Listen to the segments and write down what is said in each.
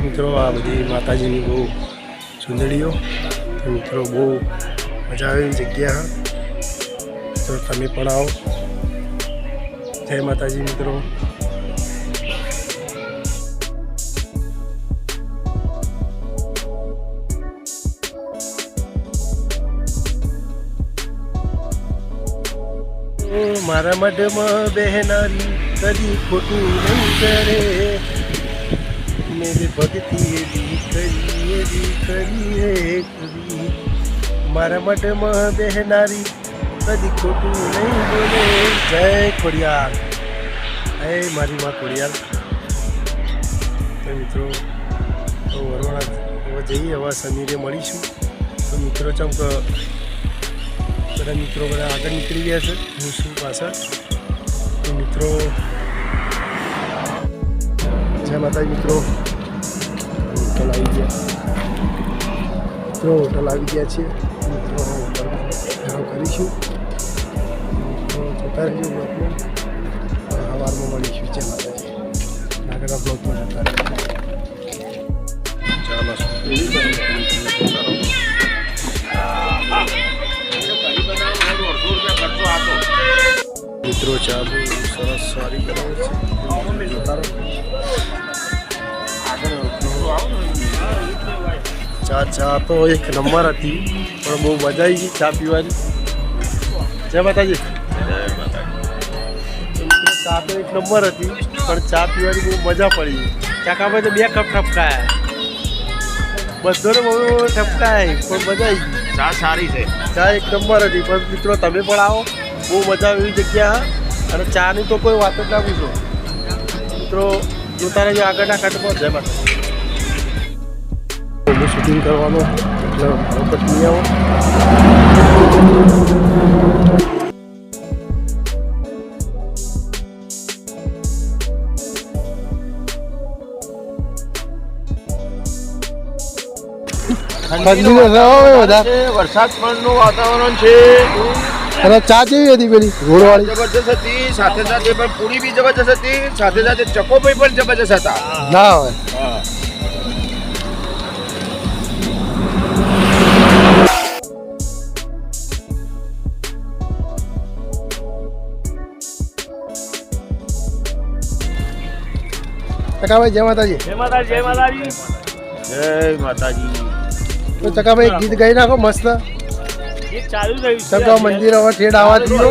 મિત્રો આ બધી માતાજીની બહુ સુંદરીઓ મિત્રો બહુ મજા આવે એવી જગ્યા તો તમે પણ આવો. જય માતાજી મિત્રો. મારા મઢમાં બહેનારી કદી ખોટું નહીં કરે, મેરે ભક્તિ એવી કરી રે કરી. મારા મઢમાં બહેનારી કદી ખોટું નહીં બોલે. જય ખોડિયાર, હે મારી માં ખોડિયાર. તો મિત્રો તો વરવાણા હવે જઈએ, હવે સમીરે મળીશું. તો મિત્રો ચમક બધા મિત્રો બધા આગળ નીકળી ગયા છે, હું શું પાછળ. તો મિત્રો જય માતાજી મિત્રો. હોટલ આવી ગયા મિત્રો, હોટલ આવી ગયા છીએ મિત્રો. હોટલ કરીશું મિત્રો, જોતા રહેજો બ્લોગમાં. સવારમાં મળીશું. જય માતાજી. આગળના બ્લોગમાં જતા રહેજો. ચાલો મિત્રો ચા બહુ સરસ સારી બનાવે છે. ચા તો એક નંબર હતી, પણ બહુ મજા આવી ગઈ ચા પીવાની. જય માતાજી. ચા તો એક નંબર હતી, પણ ચા પીવાની બહુ મજા પડી. ચાકામાં તો 2 કપ ઠપકાયા, બધાને બહુ ઠપકાય, પણ મજા આવી ગઈ. ચા સારી છે, ચા એક નંબર હતી. પણ મિત્રો તમે પણ આવો, બહુ મજા આવે એવી જગ્યા. અને ચાની તો કોઈ વાત જ ના પૂછો મિત્રો. જોતા રહેજો આગળના કાંટમાં. જય માતા. શૂટિંગ કરવાનો એટલે વખત નહીં આવો. વરસાદ નું વાતાવરણ છે. અને ચા કેવી હતી પેલી રોડવાળી? જબરજસ્ત હતી. સાથે સાથે પણ પૂરી બી જબરજસ્ત હતી. સાથે સાથે ચકોભાઈ પણ જબરજસ્ત હતા. ના હોય ચકાભાઈ. જય માતાજી. જય માતાજી. જય માતાજી. જય માતાજી. તો ચકાભાઈ ગીત ગાઈ નાખો મસ્ત. ચાલુ રહ્યું ચકા મંદિર હવે ઠેડ આવા દીધો.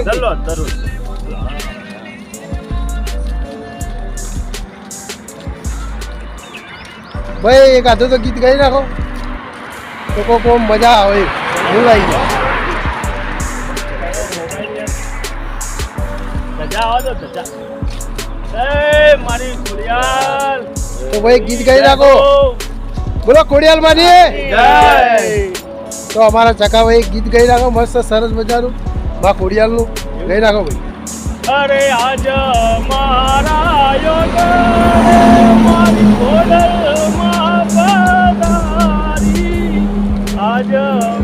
ભાઈ એક આધો તો ગીત ગાઈ નાખો તો કોઈ મજા આવે. એવું આવી જાય તો ભાઈ ગીત ગાઈ નાખો. બોલો ખોડિયાર માની. તો અમારા ચકાભાઈ ગીત ગાઈ નાખો મસ્ત સરસ મજાનું. બા ખોડિયારનું ગાઈ નાખો ભાઈ. અરે આજ મારા યોગ મારી ખોડલમાં પધારી, આજ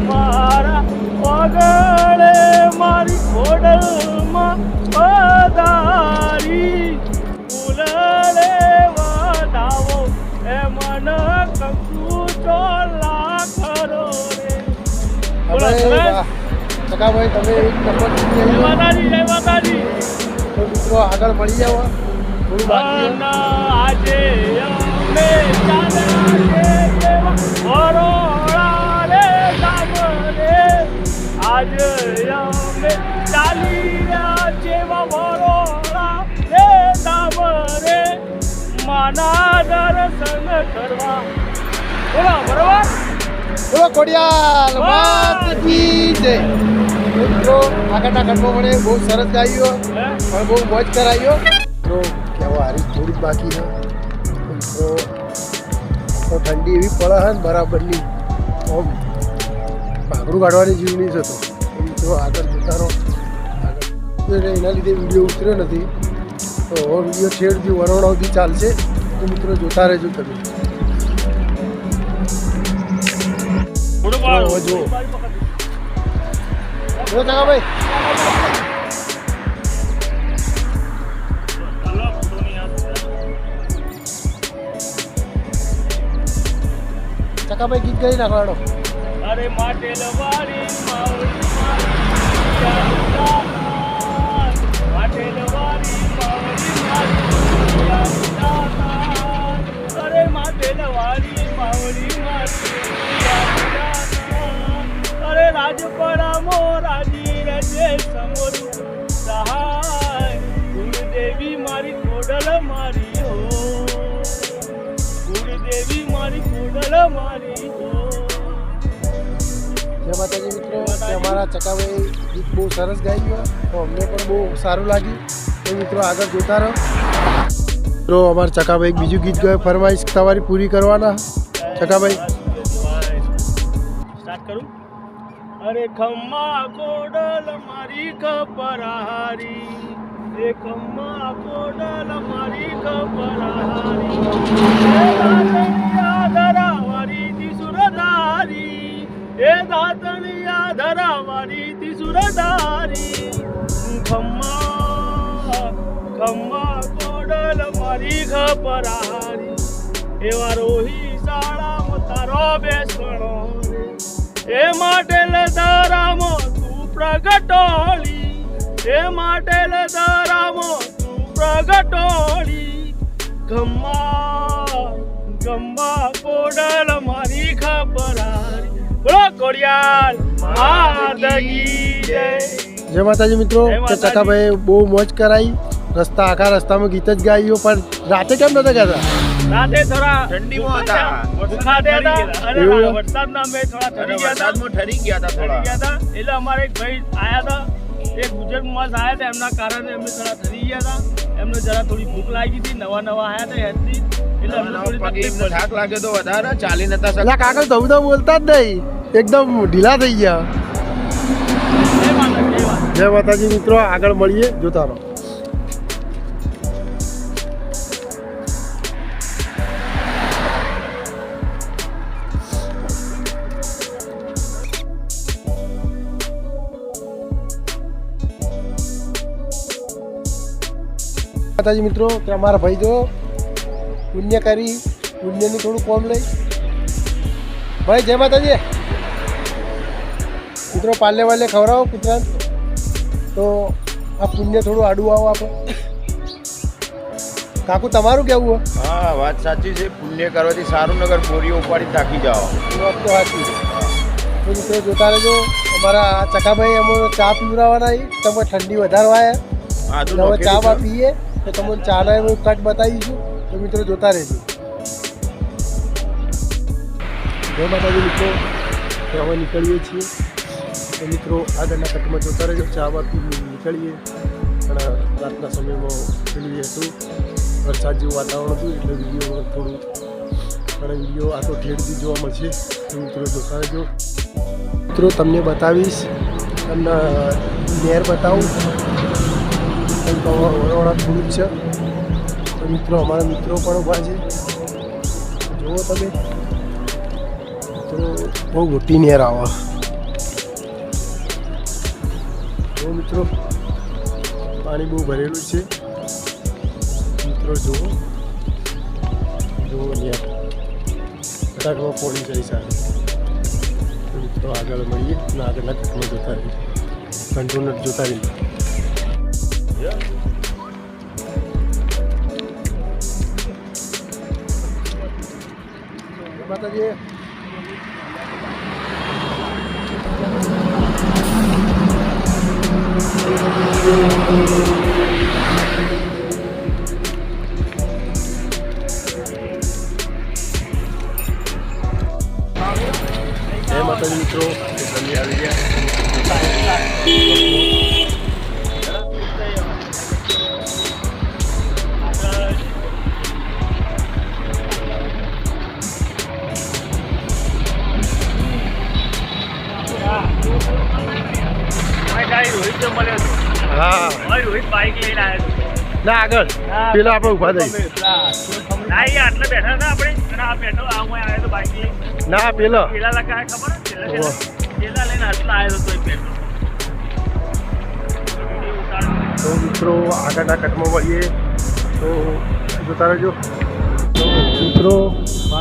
મારા પગલે મારી ખોડલમાં પધારી. ફૂલડે વધાવો એ મન કંકુ ચોલા ખરો રે. ચકાભાઈ તમે એક નંબર. જય માતાજી. જય માતાજી. તો મિત્રો આગળ મળી જાવ, થોડું બાકી આજે અમે વરોળા રે સામરે, આજે અમે ચાલી રહ્યા જેવા વરોળા રે સામરે, માના દર્શન કરવા. બોલો બરોબર. બોલો ખોડિયાર માતાજી જય. મિત્રો આગળના ઘરમાં મને બહુ સરસ ગાયો, પણ બહુ મોજ કરાયો. તો કહેવા હારી થોડીક બાકી છે. તો ઠંડી એવી પડે છે ને બરાબરની, આમ ભાગડું કાઢવાની જીવની છે. તો મિત્રો આગળ જતા રહો. આગળ એના લીધે વિડીયો ઉતર્યો નથી. તો હવે વિડીયો છેડથી વરોણા સુધી ચાલશે. તો મિત્રો જોતા રહેજો તમે. જો ભાઈ ચકાભાઈ ગીત ગાઈ નાખવાનો. અરે માટેલ વાળી માવડી માટેલ વાળી માવડી અરે માટેલ વાળી માવડી અરે રાજપરા મોરાજી રજે સમરું સહાય ગુરુદેવી મારી કોડલ મારી હો ગુરુદેવી મારી કોડલ મારી હો. જય માતાજી મિત્રો, કે અમારા ચકાભાઈ ગીત બહુ સરસ ગાયું તો અમને પણ બહુ સારું લાગ્યું. તો મિત્રો આગળ જોતા રહો. મિત્રો અમારા ચકાભાઈ બીજું ગીત ગાય ફરમાઈશ તમારી પૂરી કરવાના. ચકાભાઈ સ્ટાર્ટ કરું. અરે ખમ્મા કોડલ મારી કપરાહારી એ ખમ્મા કોડલ મારી કપરાહારી ધરાવારી ત્રિસુરધારી એ દાતણિયા ધરાવારી ત્રિસુરધારી ખમ્મા ખમ્મા કોડલ મારી કપરાહારી એવા રોહી શાળામાં તારો બેસણો એ માટેલ ધરામો તું પ્રગટોળી એ માટેલ ધરામો તું પ્રગટોળી ગમ્મા ગમ્મા કોડલ મારી ખબરારી બોલો કોડિયાલ માદગી જય. જય માતાજી મિત્રો, કે ચકાભાઈ બહુ મોજ કરાઈ. રસ્તા આખા રસ્તામાં ગીત જ ગાયું પણ રાતે કેમ નતા ગાતા? રાતે થોડા ઠંડીમાં હતા, વરસાદે હતા અને એવું? વરસાદના મેં થોડા ઠરી ગયા હતા. વરસાદમાં ઠરી ગયા હતા ઠરી થોડા. ગયા હતા એટલે અમારે એક ભાઈ આયા હતા એ ગુજરાતમાં આયા હતા એમના કારણે એમને થોડા ઠરી ગયા હતા. એમને જરા થોડી ભૂખ લાગી હતી, નવા નવા આયા હતા હેલ્થી એટલે એમને થોડી પગે તકલીફ એમને પડી. થાક લાગ્યો તો વધારે ચાલી નતા એટલે શકતા. કાકા તો બોલતા જ નહીં, એકદમ ઢીલા થઈ ગયા. જય માતા, જય માતા. જય માતાજી મિત્રો, આગળ મળીએ, જોતા રહો. માતાજી મિત્રો, કે અમારા ભાઈ જો પુણ્ય કરી પુણ્યનું થોડું કોમ લઈ. ભાઈ જય માતાજી મિત્રો, પાલે વાલે ખવડાવો કૂતરાને તો આ પુણ્ય થોડું આડું આવો આપણે. કાકુ તમારું કેવું હોય? હા, વાત સાચી છે. પુણ્ય કરવાથી સારું, નગર બોરીઓ ઉપાડી થાકી જાઓ. એ વાત તો સાચી. તો મિત્રો જોતા રહેજો. અમારા આ ચકાભાઈ અમને ચા પીવડાવવાના તમે ઠંડી વધારે વાય આદુ હવે નોખેલી ચા છે. બા પીએ તો તમને ચાના એનું કટ બતાવીશું. તો મિત્રો જોતા રહેજો. જય માતાજી મિત્રો, તો હવે નીકળીએ છીએ. તો મિત્રો આગળના કટમાં જોતા રહેજો. ચા બા પી નીકળીએ. પણ રાતના સમયમાં પેલું હતું વરસાદ જેવું વાતાવરણ હતું એટલે વિડીયો થોડું પણ વિડીયો આ તો ઠેરથી જોવા મળશે. તો મિત્રો જોતા રહેજો. મિત્રો તમને બતાવીશ, તમને નહેર બતાવું વરોડા થોડુંક છે. તો મિત્રો અમારા મિત્રો પણ ઊભા છે, જુઓ તમે. તો બહુ મોટી નહેર આવે. જો મિત્રો પાણી બહુ ભરેલું છે. મિત્રો જુઓ જુઓ નહેર ફટાકમાં પોણી જાય સારી. તો મિત્રો આગળ મળીએ અને આગળના કટમાં જોતા રહીએ, કંટ્રોલર જોતા રહીએ. માતાજી જય માતાજી મિત્રો, જલ્દી આવી ગયા. રોહિત મળ્યો હતો. હા રોહિત બાઈક લઈને આવ્યો હતો. ના આગળ પેલા આપણે ઊભા થઈ. ના એ આટલે બેઠા હતા આપણે અને આ બેઠો આ હું આવ્યો તો બાઈક લઈને. ના પેલો પેલા લગા ખબર પેલા લઈને આટલા આવ્યો હતો એક બેઠો. તો મિત્રો આગળના કટમાં વળીએ તો જોતા રહેજો. તો મિત્રો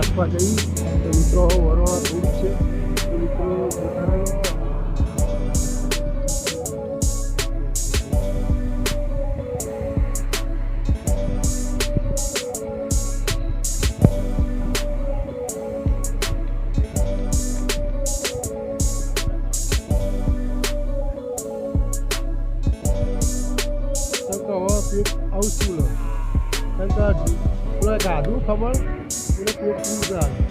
આસપાસ જઈ તો મિત્રો વરોણા દૂર છે તો મિત્રો આવશું કારણ કે પેલા ગાધું ખબર એટલે પેટ પૂરું જાય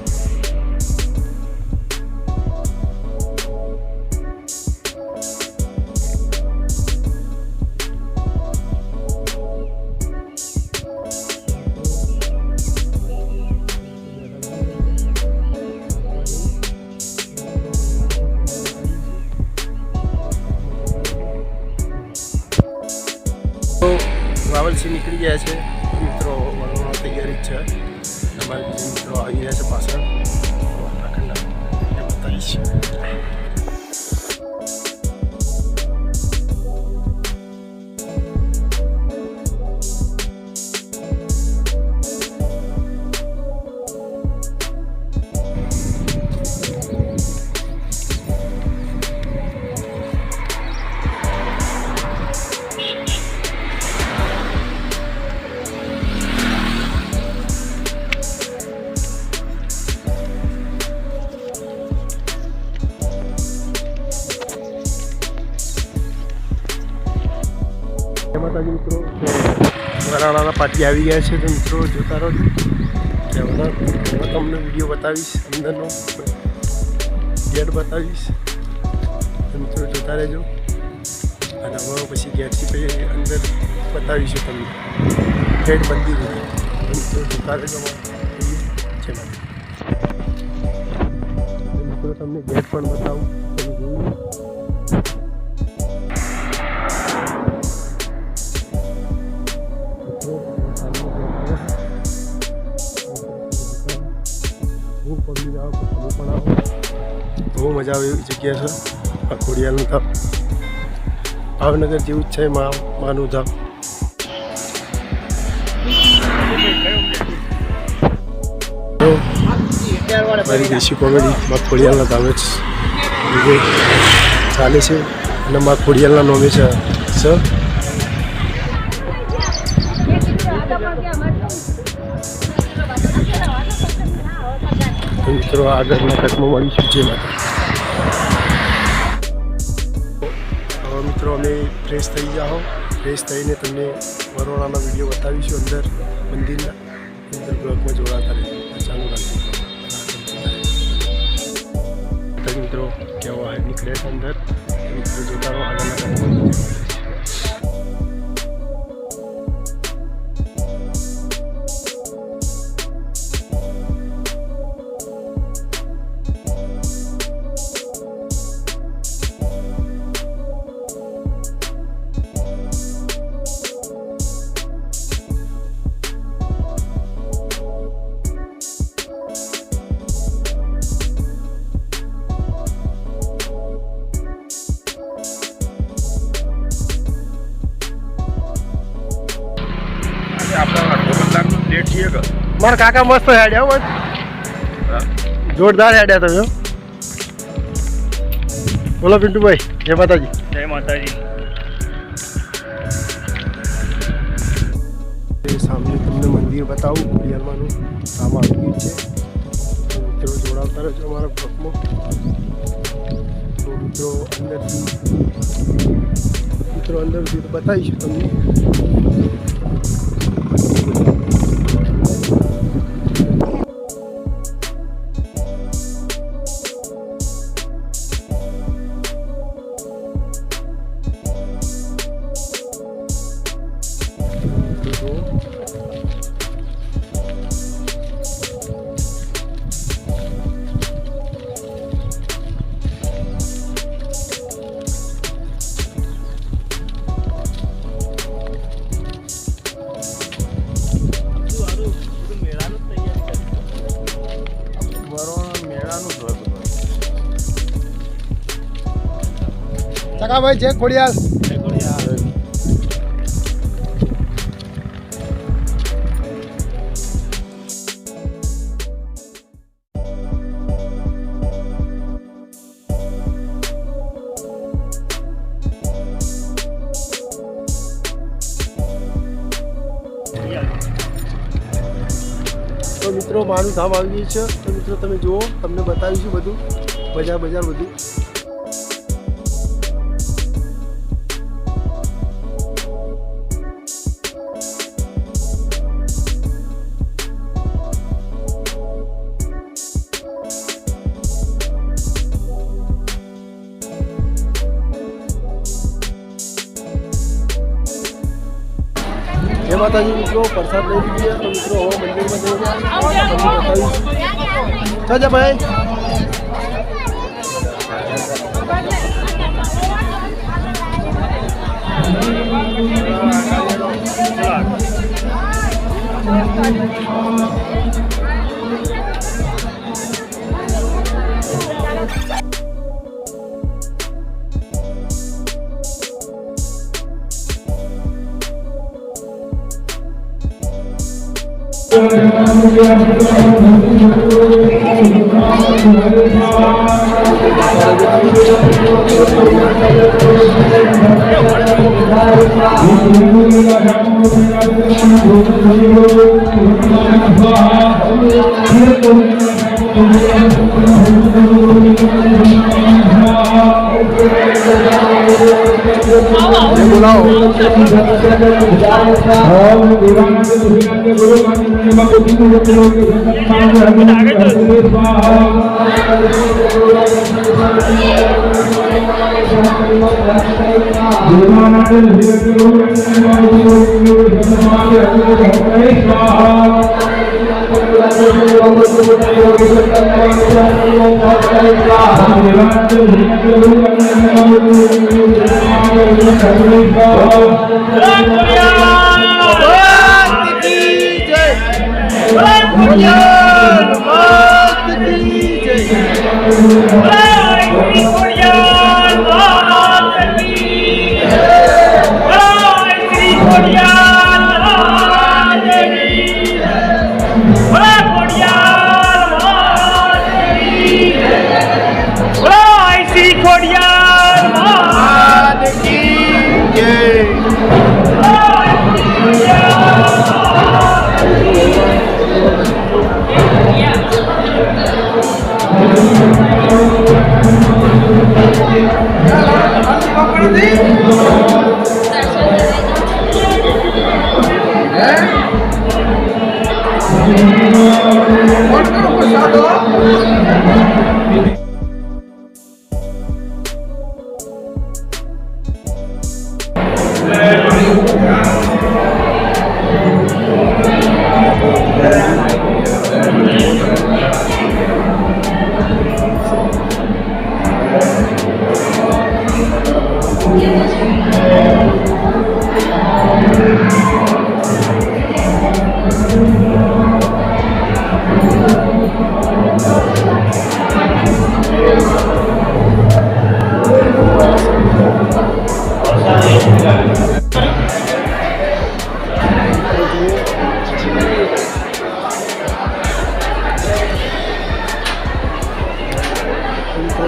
વાવલથી નીકળી ગયા છે મિત્રો વળવાની તૈયારી છે અમારા બીજા મિત્રો આવી રહ્યા છે પાછળ ઉત્તરાખંડના એ બતાવીશ માતાજી મિત્રો વરાણાના પાટી આવી ગયા છે તો મિત્રો જોતા રહો કે હવે તમને વિડીયો બતાવીશ અંદરનો ગેટ બતાવીશ તો મિત્રો જોતા રહેજો અને હવે પછી ગેટથી પછી અંદર બતાવીશું તમને ગેટ બંધી દીધી મિત્રો જોતા રહેજો છે મિત્રો તમને ગેટ પણ બતાવું તમે જોયું બહુ મજા આવે એવી જગ્યા છે આ ખોડિયારનું ધામ ભાવનગર જેવું જ છે માનું ધામ મારી દેશી કોમેડી માં ખોડિયારના ધામે જ ચાલે છે અને માં ખોડિયારના નોમે છે મિત્રો આગળના કચ્છમાં મળીશું જે માટે હવે મિત્રો અમે ફ્રેશ થઈ જાઓ ફ્રેશ થઈને તમને વરોણાના વિડીયો બતાવીશું અંદર મંદિરના અંદર બ્લોગમાં જોડાતા રહે ચાલુ રાખજો મિત્રો કેવા નીકળે છે અંદર મિત્રો જોતા રહો આગળના કચ્છમાં મારા કાકા મસ્ત હેડ્યા જોરદાર હેડ્યા તમે બોલો પિન્ટુભાઈ જય માતાજી જય માતાજી સામે તમને મંદિર બતાવું ખોડિયારમાંનું કામ આવી ગયું છે મિત્રો જોડાવતા રહેજો અમારા બ્લોગમાં તો મિત્રો અંદરથી બતાવીશું તમને ચકાભાઈ છે ખોડિયાર મિત્રો માનું ધામ આવી ગયું છે. તો મિત્રો તમે જુઓ, તમને બતાવીશું બધું બજાર બધું. જય માતાજી મિત્રો, પ્રસાદ લઈ લીધી તો મિત્રો હવે મંદિરમાં જઈને બતાવીશું. ભાઈ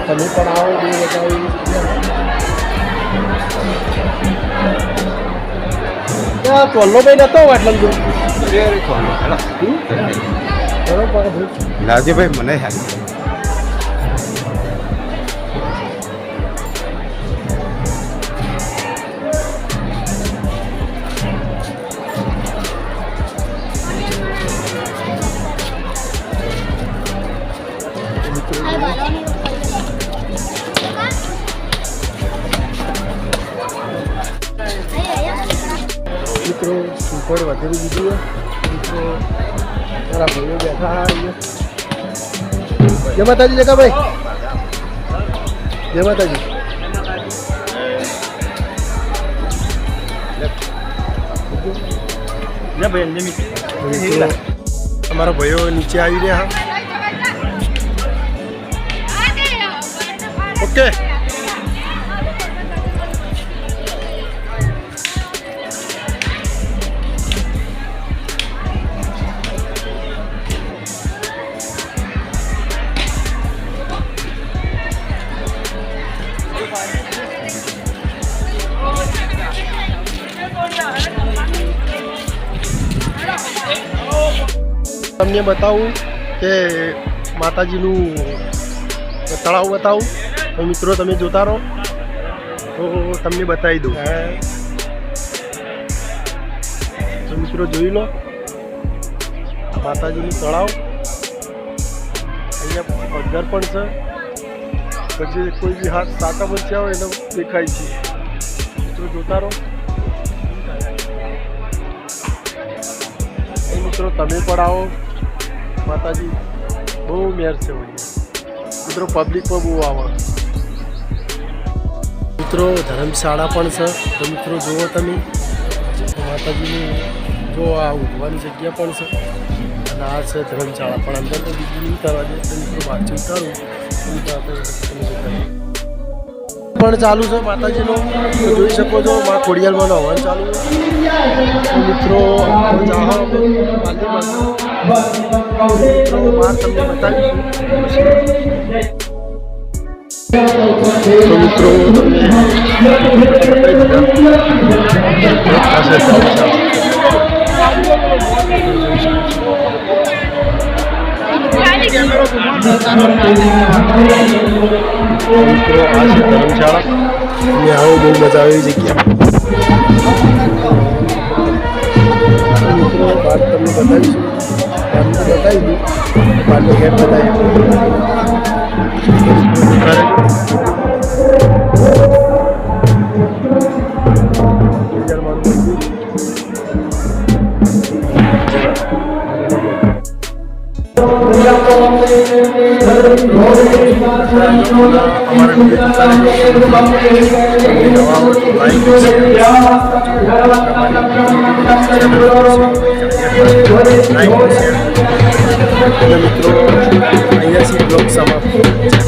તમે પણ આવો બે બતાવી. ચોલ્લો ભાઈ નતો વાટલા લાવજે ભાઈ, મને યાદ મિત્રો સુપર વધેરી દીધું. મિત્રો મારા ભાઈઓ બેઠા. જય માતાજી જગાભાઈ, જય માતાજી. અમારા ભાઈઓ નીચે આવી રહ્યા. ઓકે તમને બતાવું કે માતાજીનું તળાવ બતાવું તો મિત્રો તમે જોતા રહો તો તમને બતાવી દઉં તો મિત્રો જોઈ લો માતાજીનું તળાવ અહીંયા પગર પણ છે પછી કોઈ બી હાથ સાટા બચ્યા હોય એને દેખાય છે મિત્રો જોતા રહો મિત્રો તમે પણ આવો માતાજી બહુ મેર છે મિત્રો પબ્લિક પણ બહુ આવે મિત્રો ધર્મશાળા પણ છે તો મિત્રો જુઓ તમે માતાજીની જો આ ઉઠવાની જગ્યા પણ છે અને આ છે ધર્મશાળા પણ અંદર તો બીજું નહીં કરવા દે તો મિત્રો બહારથી ઉતારું પણ ચાલુ છે માતાજીનો જોઈ શકો છો મા ખોડિયારમાંનો હવન ચાલુ છે મિત્રો બહાર તમને બતાવીશું તો મિત્રો આ છે ધર્મશાળા અને આવો બહુ મજા આવે એવી જગ્યા મિત્રો બહાર તમને બતાવીશું બતાવી દઉં બહારનો ગેટ બતાવી મિત્રો અહીંયાથી બ્લોગ સમાપ્ત